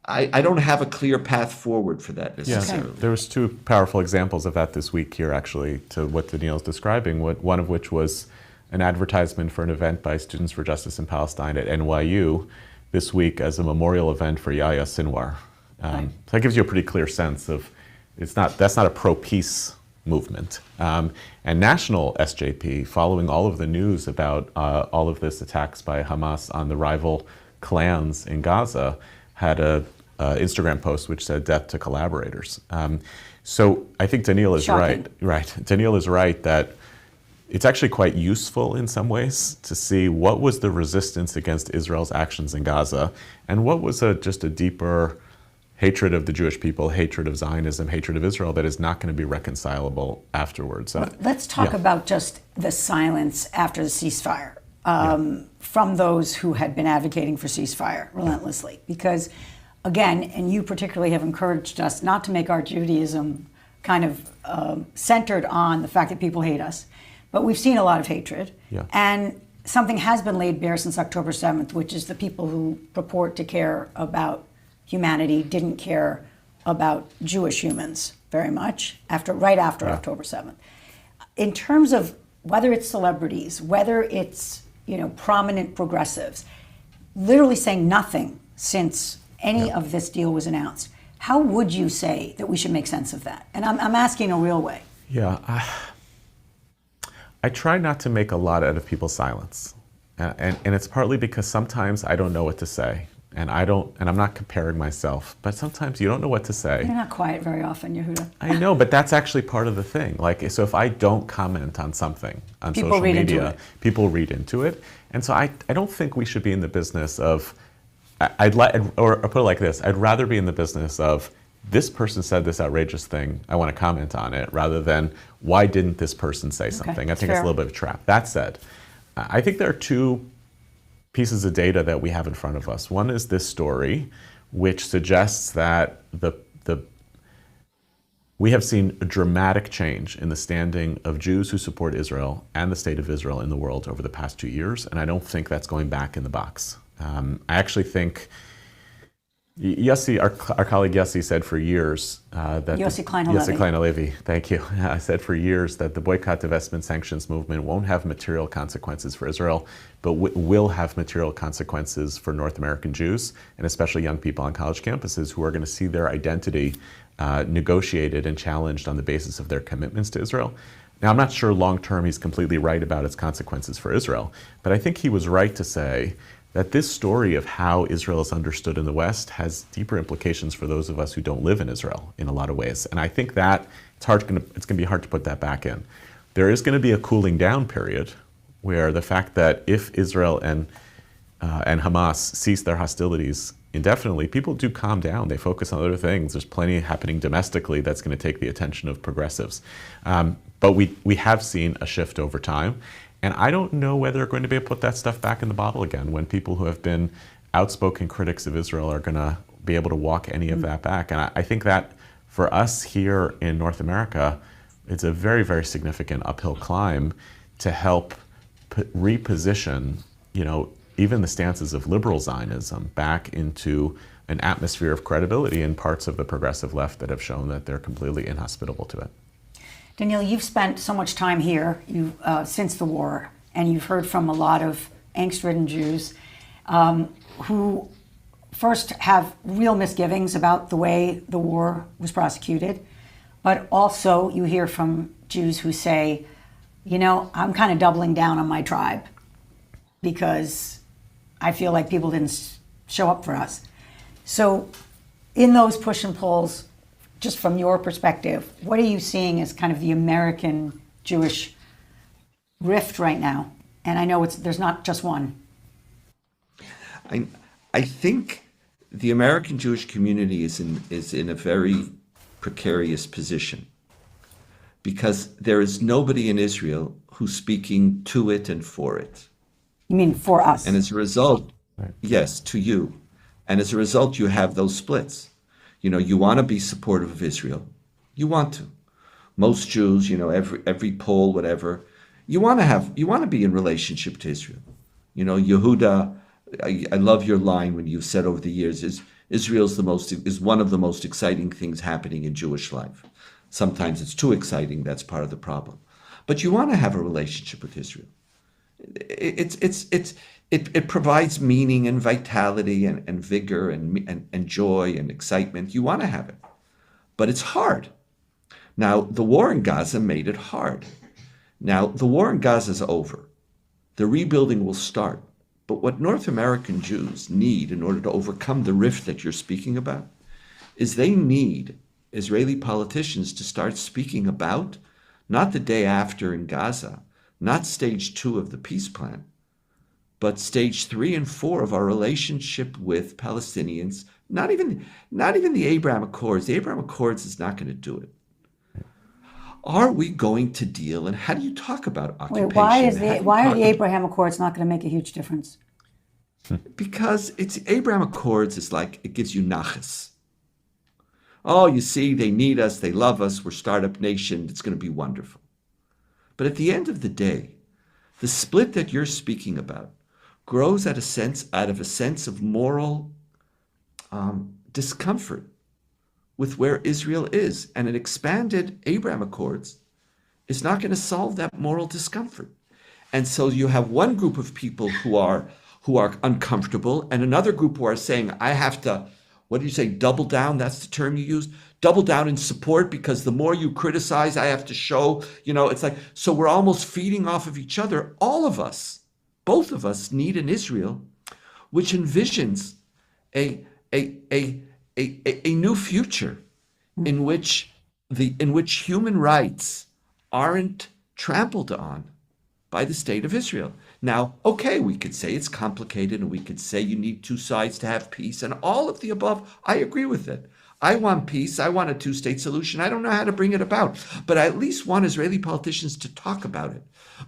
I don't have a clear path forward for that necessarily. There was two powerful examples of that this week here, actually, to what Donniel is describing, one of which was an advertisement for an event by Students for Justice in Palestine at NYU this week as a memorial event for Yahya Sinwar. So that gives you a pretty clear sense of that's not a pro-peace movement. And national SJP, following all of the news about all of this attacks by Hamas on the rival clans in Gaza, had a Instagram post which said "Death to collaborators." So I think Donniel is right. Donniel is right that it's actually quite useful in some ways to see what was the resistance against Israel's actions in Gaza, and what was just a deeper hatred of the Jewish people, hatred of Zionism, hatred of Israel that is not going to be reconcilable afterwards. Let's talk about just the silence after the ceasefire. From those who had been advocating for ceasefire relentlessly. Because, again, and you particularly have encouraged us not to make our Judaism kind of centered on the fact that people hate us, but we've seen a lot of hatred. And something has been laid bare since October 7th, which is the people who purport to care about humanity didn't care about Jewish humans very much right after October 7th. In terms of whether it's celebrities, whether it's prominent progressives, literally saying nothing since any of this deal was announced. How would you say that we should make sense of that? And I'm asking a real way. I try not to make a lot out of people's silence. And it's partly because sometimes I don't know what to say. And I'm not comparing myself, but sometimes you don't know what to say. You're not quiet very often, Yehuda. I know, but that's actually part of the thing. So if I don't comment on something on social media, people read into it. And so I don't think we should be in the business of, or put it like this, I'd rather be in the business of, this person said this outrageous thing, I want to comment on it, rather than, why didn't this person say something? I think it's a little bit of a trap. That said, I think there are two pieces of data that we have in front of us. One is this story, which suggests that we have seen a dramatic change in the standing of Jews who support Israel and the state of Israel in the world over the past 2 years, and I don't think that's going back in the box. I actually think Yossi, our colleague Yossi, said for years that Yossi Klein-Halevi, thank you. I said for years that the boycott, divestment, sanctions movement won't have material consequences for Israel, but will have material consequences for North American Jews, and especially young people on college campuses who are going to see their identity negotiated and challenged on the basis of their commitments to Israel. Now, I'm not sure long-term he's completely right about its consequences for Israel, but I think he was right to say that this story of how Israel is understood in the West has deeper implications for those of us who don't live in Israel in a lot of ways. And I think that it's going to be hard to put that back in. There is going to be a cooling down period where the fact that if Israel and Hamas cease their hostilities indefinitely, people do calm down. They focus on other things. There's plenty happening domestically that's going to take the attention of progressives. But we have seen a shift over time. And I don't know whether they're going to be able to put that stuff back in the bottle again when people who have been outspoken critics of Israel are going to be able to walk any of that back. And I think that for us here in North America, it's a very, very significant uphill climb to help reposition, even the stances of liberal Zionism back into an atmosphere of credibility in parts of the progressive left that have shown that they're completely inhospitable to it. Donniel, you've spent so much time here since the war, and you've heard from a lot of angst-ridden Jews who first have real misgivings about the way the war was prosecuted, but also you hear from Jews who say, I'm kind of doubling down on my tribe because I feel like people didn't show up for us. So in those push and pulls, just from your perspective, what are you seeing as kind of the American Jewish rift right now? And I know there's not just one. I think the American Jewish community is in a very precarious position because there is nobody in Israel who's speaking to it and for it. You mean for us? And as a result, yes, to you. And as a result, you have those splits. You want to be supportive of Israel. You want to. Most Jews, every poll, whatever, you want to be in relationship to Israel. Yehuda, I love your line when you've said over the years is is one of the most exciting things happening in Jewish life. Sometimes it's too exciting. That's part of the problem. But you want to have a relationship with Israel. It provides meaning and vitality and vigor and joy and excitement. You want to have it. But it's hard. Now, the war in Gaza made it hard. Now, the war in Gaza is over. The rebuilding will start. But what North American Jews need in order to overcome the rift that you're speaking about is they need Israeli politicians to start speaking about not the day after in Gaza, not stage 2 of the peace plan, but stage 3 and 4 of our relationship with Palestinians, not even the Abraham Accords. The Abraham Accords is not going to do it. Are we going to deal, and how do you talk about occupation? Why are the Abraham Accords not going to make a huge difference? Because Abraham Accords is like, it gives you nachas. Oh, you see, they need us, they love us, we're startup nation, it's going to be wonderful. But at the end of the day, the split that you're speaking about grows out of a sense of moral discomfort with where Israel is. And an expanded Abraham Accords is not going to solve that moral discomfort. And so you have one group of people who are uncomfortable and another group who are saying, I have to, what do you say, double down? That's the term you used. Double down in support because the more you criticize, I have to show, it's like, so we're almost feeding off of each other. All of us, both of us need an Israel which envisions a new future in which human rights aren't trampled on by the state of Israel. Now, okay, we could say it's complicated and we could say you need two sides to have peace and all of the above. I agree with it. I want peace. I want a two-state solution. I don't know how to bring it about, but I at least want Israeli politicians to talk about it.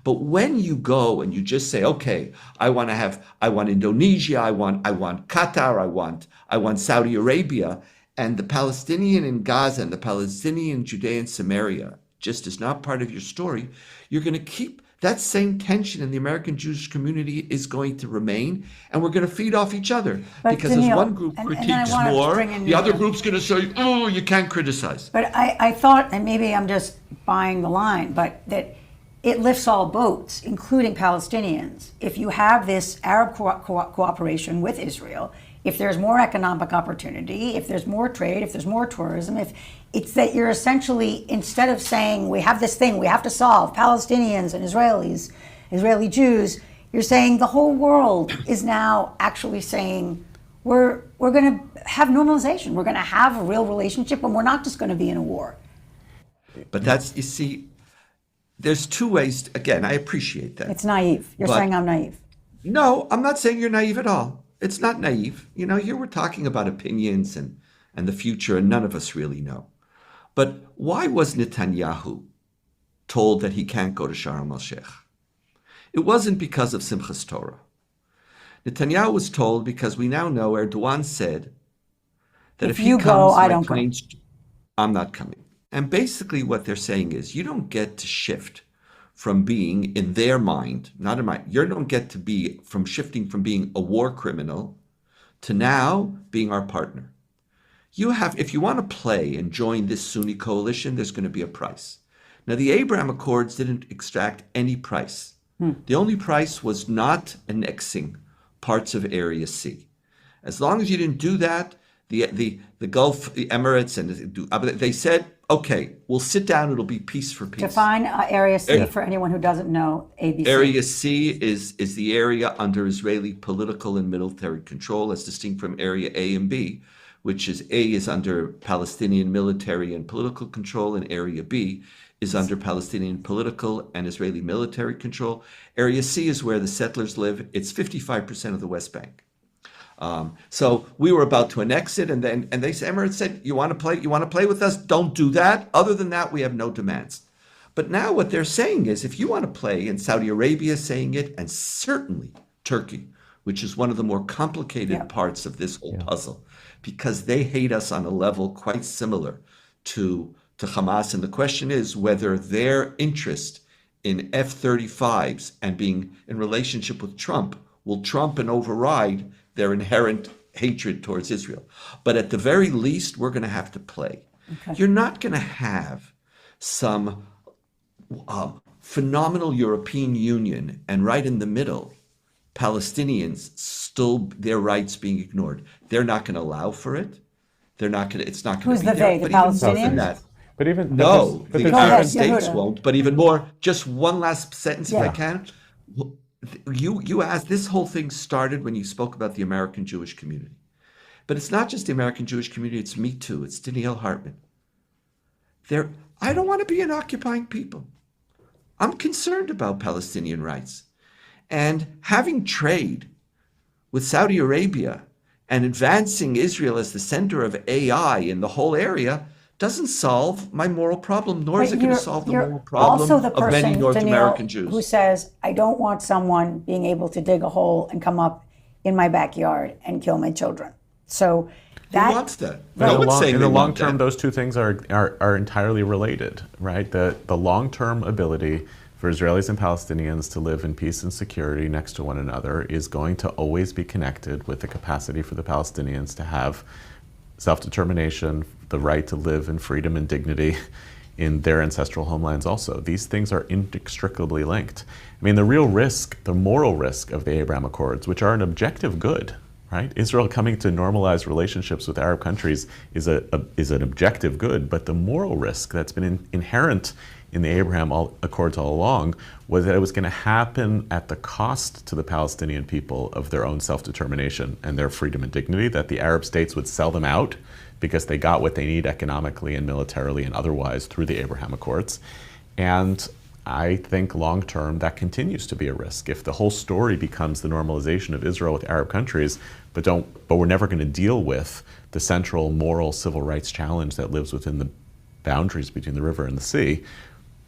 But when you go and you just say, okay, I want Indonesia, I want Qatar, I want Saudi Arabia, and the Palestinian in Gaza and the Palestinian Judea and Samaria just is not part of your story, you're going to keep that same tension in the American Jewish community is going to remain, and we're going to feed off each other. But because Donniel, as one group critiques more, the other group's going to say, oh, you can't criticize. But I thought, and maybe I'm just buying the line, but that it lifts all boats, including Palestinians. If you have this Arab cooperation with Israel, if there's more economic opportunity, if there's more trade, if there's more tourism, if it's that you're essentially, instead of saying we have this thing we have to solve, Palestinians and Israelis, Israeli Jews, you're saying the whole world is now actually saying we're going to have normalization. We're going to have a real relationship, and we're not just going to be in a war. But that's, you see, there's two ways. Again, I appreciate that. It's naive. You're saying I'm naive. No, I'm not saying you're naive at all. It's not naive. Here we're talking about opinions and the future, and none of us really know. But why was Netanyahu told that he can't go to Sharm el-Sheikh? It wasn't because of Simchas Torah. Netanyahu was told because we now know Erdogan said that if you he go, comes, I don't go. I'm not coming. And basically what they're saying is you don't get to shift from being, in their mind, not in mine, you don't get to be shifting from being a war criminal to now being our partner. If you want to play and join this Sunni coalition, there's going to be a price. Now, the Abraham Accords didn't extract any price. The only price was not annexing parts of Area C. As long as you didn't do that, the Gulf, the Emirates, and they said, okay, we'll sit down, it'll be peace for peace. Define Area C for anyone who doesn't know ABC. Area C is the area under Israeli political and military control, as distinct from Area A and B, which is A is under Palestinian military and political control, and Area B is under Palestinian political and Israeli military control. Area C is where the settlers live. It's 55% of the West Bank. So we were about to annex it, and they Emirates said, "You want to play with us? Don't do that. Other than that, we have no demands." But now what they're saying is, if you want to play, and Saudi Arabia is saying it, and certainly Turkey, which is one of the more complicated parts of this whole puzzle, because they hate us on a level quite similar to Hamas. And the question is whether their interest in F-35s and being in relationship with Trump will trump and override their inherent hatred towards Israel. But at the very least, we're going to have to play. Okay. You're not going to have some phenomenal European Union and right in the middle, Palestinians still their rights being ignored. They're not going to allow for it. They're not going to. It's not going to be there. Who's the they? The Palestinians? But even no, the Arab states won't. But even more, just one last sentence, if I can. You asked. This whole thing started when you spoke about the American Jewish community, but it's not just the American Jewish community. It's me too. It's Donniel Hartman. I don't want to be an occupying people. I'm concerned about Palestinian rights, and having trade with Saudi Arabia and advancing Israel as the center of AI in the whole area doesn't solve my moral problem, nor is it going to solve the moral problem of many North American Jews. Who says, I don't want someone being able to dig a hole and come up in my backyard and kill my children. So that... Who wants that? No one's saying in the long term, those two things are entirely related, right? The long-term ability for Israelis and Palestinians to live in peace and security next to one another is going to always be connected with the capacity for the Palestinians to have self-determination, the right to live in freedom and dignity in their ancestral homelands also. These things are inextricably linked. I mean, the real risk, the moral risk of the Abraham Accords, which are an objective good, right? Israel coming to normalize relationships with Arab countries is an objective good, but the moral risk that's been inherent in the Abraham Accords all along was that it was going to happen at the cost to the Palestinian people of their own self-determination and their freedom and dignity, that the Arab states would sell them out because they got what they need economically and militarily and otherwise through the Abraham Accords. And I think long-term that continues to be a risk. If the whole story becomes the normalization of Israel with Arab countries, but we're never going to deal with the central moral civil rights challenge that lives within the boundaries between the river and the sea,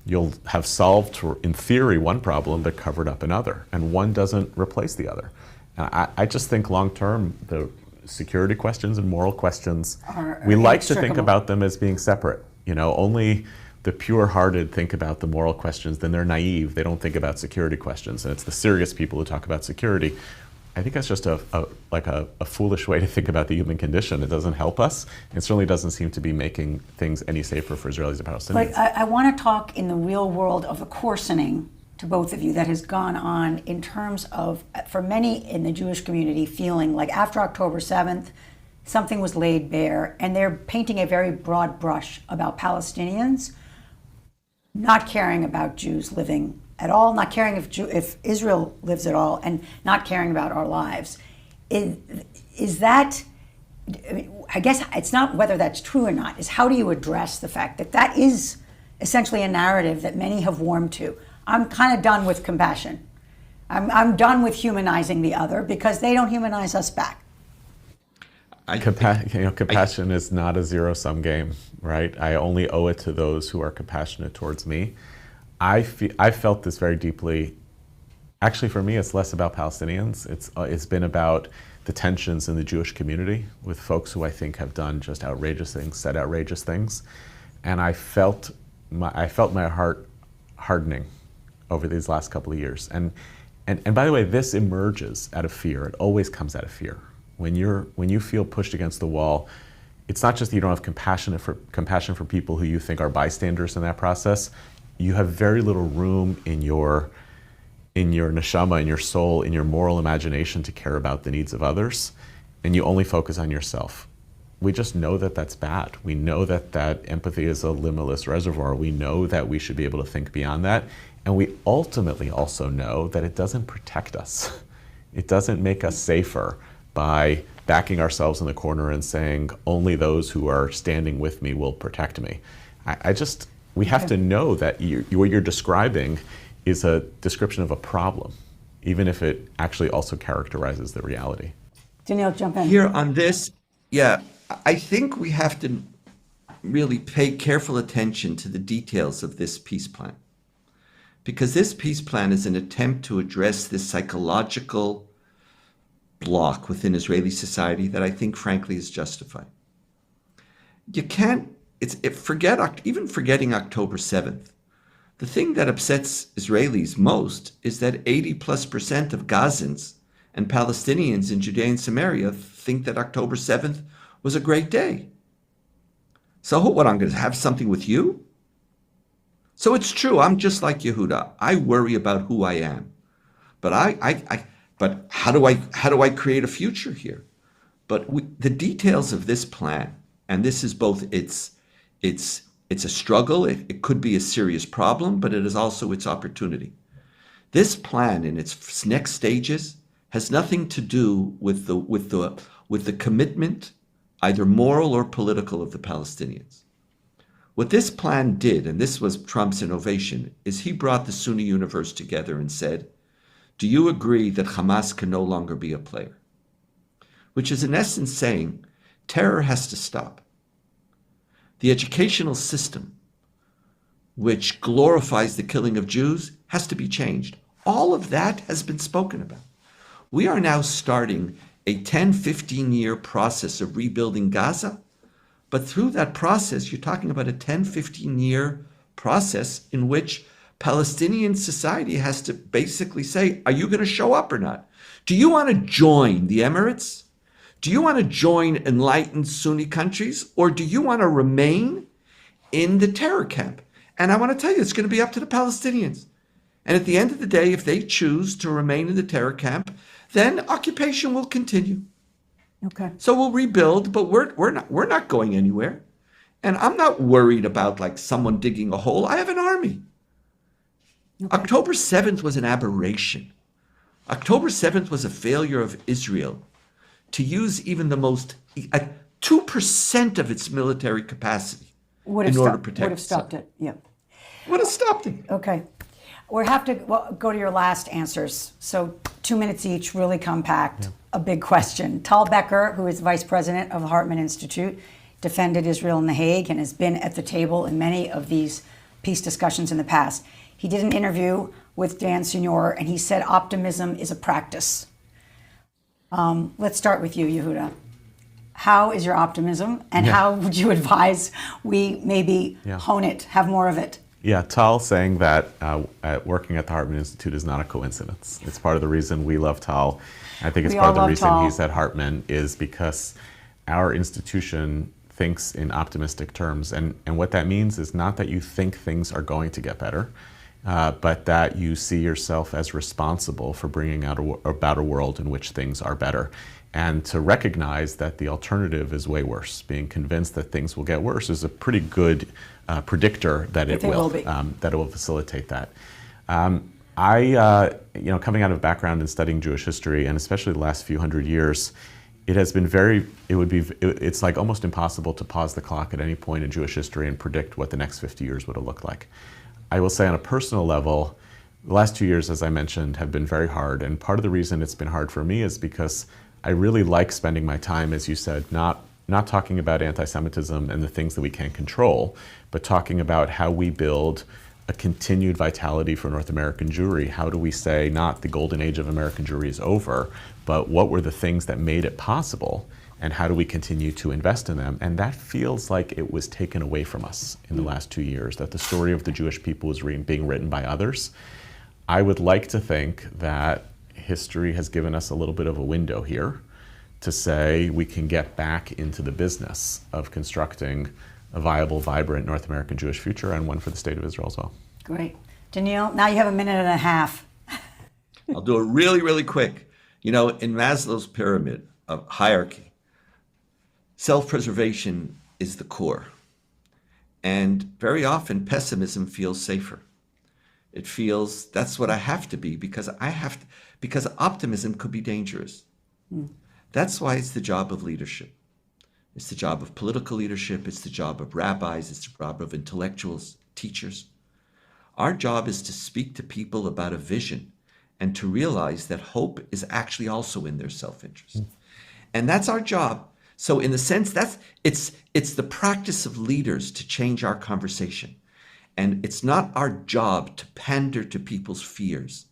you'll have solved, in theory, one problem but covered up another, and one doesn't replace the other. And I just think long-term, the security questions and moral questions, we like to think about them as being separate. Only the pure-hearted think about the moral questions, then they're naive. They don't think about security questions, and it's the serious people who talk about security. I think that's just a foolish way to think about the human condition. It doesn't help us. It certainly doesn't seem to be making things any safer for Israelis and Palestinians. But I want to talk in the real world of the coarsening to both of you that has gone on in terms of, for many in the Jewish community, feeling like after October 7th, something was laid bare, and they're painting a very broad brush about Palestinians not caring about Jews living at all, not caring if Israel lives at all, and not caring about our lives. Is that, I guess it's not whether that's true or not, is how do you address the fact that that is essentially a narrative that many have warmed to. I'm kind of done with compassion. I'm done with humanizing the other because they don't humanize us back. Compassion is not a zero-sum game, right? I only owe it to those who are compassionate towards me. I felt this very deeply. Actually, for me, it's less about Palestinians. It's been about the tensions in the Jewish community with folks who I think have done just outrageous things, said outrageous things, and I felt my heart hardening over these last couple of years. And by the way, this emerges out of fear. It always comes out of fear. When you feel pushed against the wall, it's not just that you don't have compassion for people who you think are bystanders in that process. You have very little room in your neshama, in your soul, in your moral imagination to care about the needs of others, and you only focus on yourself. We just know that that's bad. We know that empathy is a limitless reservoir. We know that we should be able to think beyond that, and we ultimately also know that it doesn't protect us. It doesn't make us safer by backing ourselves in the corner and saying, only those who are standing with me will protect me. We have to know that what you're describing is a description of a problem, even if it actually also characterizes the reality. Donniel, jump in. Here on this, I think we have to really pay careful attention to the details of this peace plan. Because this peace plan is an attempt to address this psychological block within Israeli society that I think, frankly, is justified. You can't, forgetting October 7th, the thing that upsets Israelis most is that 80+% of Gazans and Palestinians in Judea and Samaria think that October 7th was a great day. So what, I'm going to have something with you? So it's true, I'm just like Yehuda. I worry about who I am. But but how do I create a future here? But the details of this plan, and this is both it's a struggle, it could be a serious problem, but it is also its opportunity. This plan in its next stages has nothing to do with the commitment, either moral or political, of the Palestinians. What this plan did, and this was Trump's innovation, is he brought the Sunni universe together and said, do you agree that Hamas can no longer be a player? Which is in essence saying, terror has to stop. The educational system, which glorifies the killing of Jews, has to be changed. All of that has been spoken about. We are now starting a 10, 15-year process of rebuilding Gaza, but through that process, you're talking about a 10, 15-year process in which Palestinian society has to basically say, are you going to show up or not? Do you want to join the Emirates? Do you want to join enlightened Sunni countries? Or do you want to remain in the terror camp? And I want to tell you, it's going to be up to the Palestinians. And at the end of the day, if they choose to remain in the terror camp, then occupation will continue. Okay. So we'll rebuild, but we're not going anywhere. And I'm not worried about like someone digging a hole. I have an army. Okay. October 7th was an aberration. October 7th was a failure of Israel to use even the most 2% of its military capacity in order to protect itself. Would have stopped it, yeah. Would have stopped it. Okay. We have to go to your last answers. So 2 minutes each, really compact. Yeah. A big question. Tal Becker, who is vice president of the Hartman Institute, defended Israel in The Hague and has been at the table in many of these peace discussions in the past. He did an interview with Dan Senor, and he said optimism is a practice. Let's start with you, Yehuda. How is your optimism, and how would you advise we maybe hone it, have more of it? Yeah, Tal saying that working at the Hartman Institute is not a coincidence. It's part of the reason we love Tal. I think it's part of the reason Tal. He's at Hartman is because our institution thinks in optimistic terms. And what that means is not that you think things are going to get better, but that you see yourself as responsible for bringing about a world in which things are better. And to recognize that the alternative is way worse. Being convinced that things will get worse is a pretty good predictor that it will facilitate that. Coming out of a background in studying Jewish history, and especially the last few hundred years, it's like almost impossible to pause the clock at any point in Jewish history and predict what the next 50 years would have looked like. I will say on a personal level, the last 2 years, as I mentioned, have been very hard. And part of the reason it's been hard for me is because I really like spending my time, as you said, not talking about anti-Semitism and the things that we can't control, but talking about how we build a continued vitality for North American Jewry. How do we say not the golden age of American Jewry is over, but what were the things that made it possible, and how do we continue to invest in them? And that feels like it was taken away from us in the last 2 years, that the story of the Jewish people was being written by others. I would like to think that history has given us a little bit of a window here to say we can get back into the business of constructing a viable, vibrant North American Jewish future, and one for the State of Israel as well. Great. Donniel, now you have a minute and a half. I'll do it really, really quick. In Maslow's pyramid of hierarchy, self-preservation is the core. And very often pessimism feels safer. It feels that's what I have to be because optimism could be dangerous. That's why it's the job of leadership. It's the job of political leadership. It's the job of rabbis. It's the job of intellectuals, teachers. Our job is to speak to people about a vision and to realize that hope is actually also in their self-interest. And that's our job. So in the sense, it's the practice of leaders to change our conversation. And it's not our job to pander to people's fears.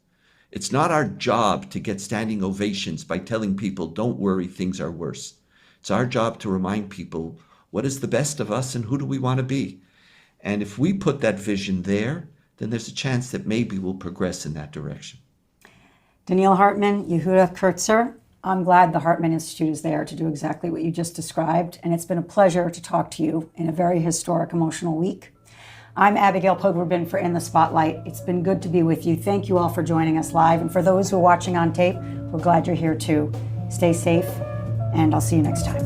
It's not our job to get standing ovations by telling people, don't worry, things are worse. It's our job to remind people what is the best of us and who do we want to be. And if we put that vision there, then there's a chance that maybe we'll progress in that direction. Donniel Hartman, Yehuda Kurtzer, I'm glad the Hartman Institute is there to do exactly what you just described. And it's been a pleasure to talk to you in a very historic, emotional week. I'm Abigail Pogrebin for In the Spotlight. It's been good to be with you. Thank you all for joining us live. And for those who are watching on tape, we're glad you're here too. Stay safe, and I'll see you next time.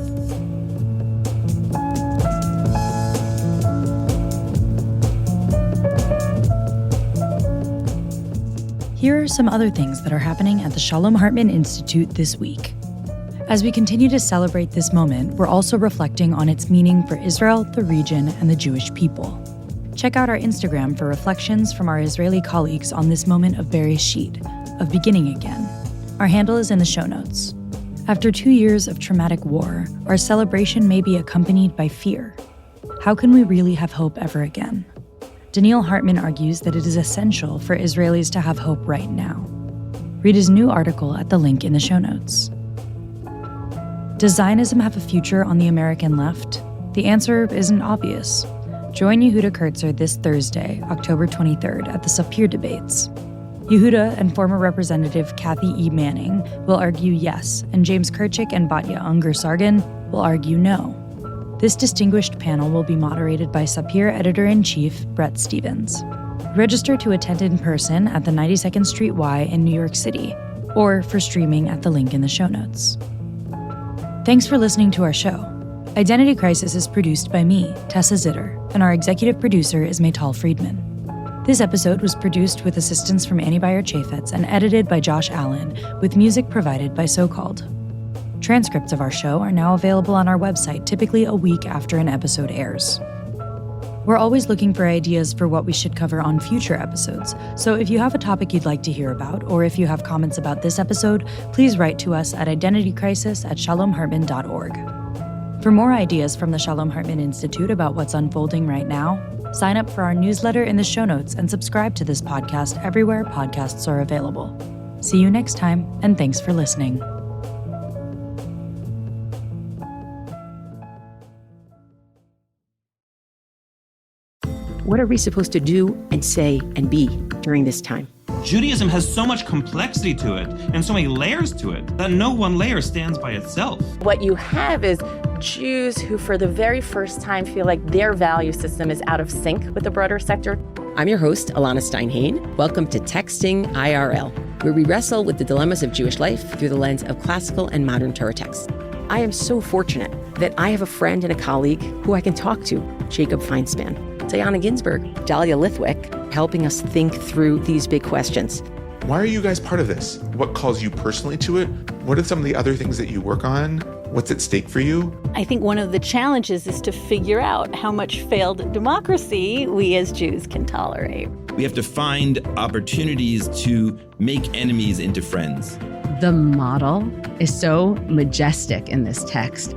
Here are some other things that are happening at the Shalom Hartman Institute this week. As we continue to celebrate this moment, we're also reflecting on its meaning for Israel, the region, and the Jewish people. Check out our Instagram for reflections from our Israeli colleagues on this moment of Bereshit, of beginning again. Our handle is in the show notes. After 2 years of traumatic war, our celebration may be accompanied by fear. How can we really have hope ever again? Donniel Hartman argues that it is essential for Israelis to have hope right now. Read his new article at the link in the show notes. Does Zionism have a future on the American left? The answer isn't obvious. Join Yehuda Kurtzer this Thursday, October 23rd, at the Sapir debates. Yehuda and former Representative Kathy E. Manning will argue yes, and James Kirchik and Batya Unger-Sargon will argue no. This distinguished panel will be moderated by Sapir Editor-in-Chief Brett Stevens. Register to attend in person at the 92nd Street Y in New York City, or for streaming at the link in the show notes. Thanks for listening to our show. Identity Crisis is produced by me, Tessa Zitter, and our executive producer is Maytal Friedman. This episode was produced with assistance from Annie Beyer-Chaffetz and edited by Josh Allen, with music provided by SoCalled. Transcripts of our show are now available on our website, typically a week after an episode airs. We're always looking for ideas for what we should cover on future episodes, so if you have a topic you'd like to hear about, or if you have comments about this episode, please write to us at identitycrisis@shalomhartman.org. For more ideas from the Shalom Hartman Institute about what's unfolding right now, sign up for our newsletter in the show notes and subscribe to this podcast everywhere podcasts are available. See you next time, and thanks for listening. What are we supposed to do and say and be during this time? Judaism has so much complexity to it and so many layers to it that no one layer stands by itself. What you have is Jews who for the very first time feel like their value system is out of sync with the broader sector. I'm your host, Alana Steinhain. Welcome to Texting IRL, where we wrestle with the dilemmas of Jewish life through the lens of classical and modern Torah texts. I am so fortunate that I have a friend and a colleague who I can talk to, Jacob Feinspan, Diana Ginsburg, Dahlia Lithwick, helping us think through these big questions. Why are you guys part of this? What calls you personally to it? What are some of the other things that you work on? What's at stake for you? I think one of the challenges is to figure out how much failed democracy we as Jews can tolerate. We have to find opportunities to make enemies into friends. The model is so majestic in this text.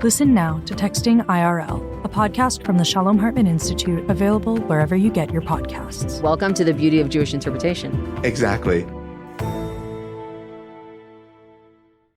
Listen now to Texting IRL, a podcast from the Shalom Hartman Institute, available wherever you get your podcasts. Welcome to the beauty of Jewish interpretation. Exactly.